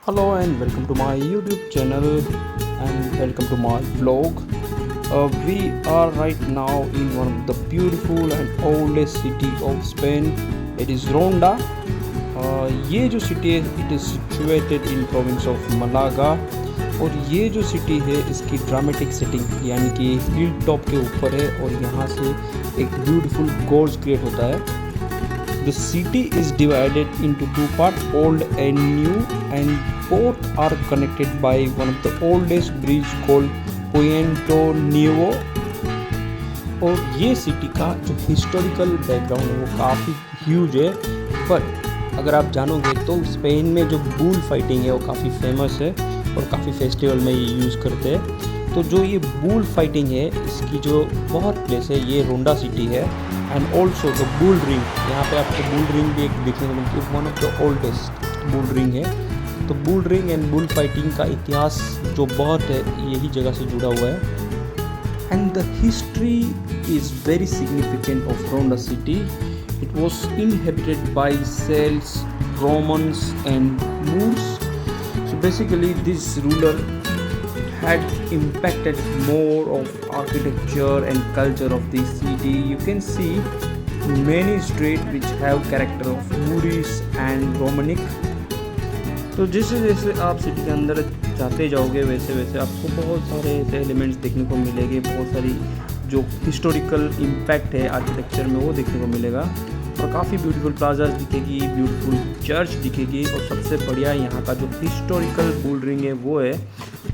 Hello and welcome to my YouTube channel and welcome to my vlog. We are right now in one of the beautiful and oldest city of Spain. It is Ronda. ये जो सिटी है it is situated in province of Malaga और ये जो सिटी है इसकी dramatic setting यानी कि हिल टॉप के ऊपर है और यहाँ से एक ब्यूटीफुल गोर्ज क्रिएट होता है. The city is divided into two parts, old and new, and both are connected by one of the oldest bridge called Puente Nuevo. और ये सिटी का जो हिस्टोरिकल बैकग्राउंड है वो काफ़ी ह्यूज है. बट अगर आप जानोगे तो स्पेन में जो बुल फाइटिंग है वो काफ़ी फेमस है और काफ़ी फेस्टिवल में ये यूज़ करते हैं. तो जो ये बुल फाइटिंग है इसकी जो बहुत प्लेस है ये रोंडा सिटी है. And also the bull ring, यहाँ पे आपको बुल रिंग भी एक देखने को मिलती है. One of the oldest bull ring है. तो bull ring and bull fighting का इतिहास जो बहुत है यही जगह से जुड़ा हुआ है. And the history is very significant of Ronda city. It was inhabited by Celts, Romans and Moors. So basically this ruler had impacted more of architecture and culture of the city. You can see many streets which have character of Moorish and Romanic. तो जैसे जैसे आप सिटी के अंदर जाते जाओगे वैसे वैसे आपको बहुत सारे ऐसे एलिमेंट्स देखने को मिलेंगे. बहुत सारी जो हिस्टोरिकल इम्पैक्ट है आर्किटेक्चर में वो देखने को मिलेगा और काफ़ी ब्यूटीफुल प्लाजाज दिखेगी, ब्यूटीफुल चर्च दिखेगी और सबसे बढ़िया यहाँ का जो हिस्टोरिकल बुल रिंग है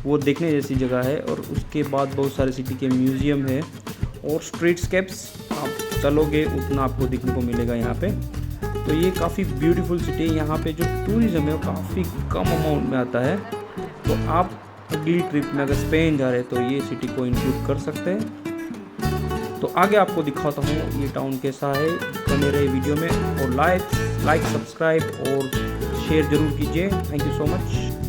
वो देखने जैसी जगह है. और उसके बाद बहुत सारे सिटी के म्यूज़ियम है और स्ट्रीटस्केप्स आप चलोगे उतना आपको देखने को मिलेगा यहाँ पे. तो ये काफ़ी ब्यूटीफुल सिटी है. यहाँ पे जो टूरिज़्म है वो काफ़ी कम अमाउंट में आता है. तो आप अगली ट्रिप में अगर स्पेन जा रहे हैं तो ये सिटी को इंक्लूड कर सकते हैं. तो आगे आपको दिखाता हूँ ये टाउन कैसा है. बने रहे वीडियो में और लाइक सब्सक्राइब और शेयर ज़रूर कीजिए. Thank you so much.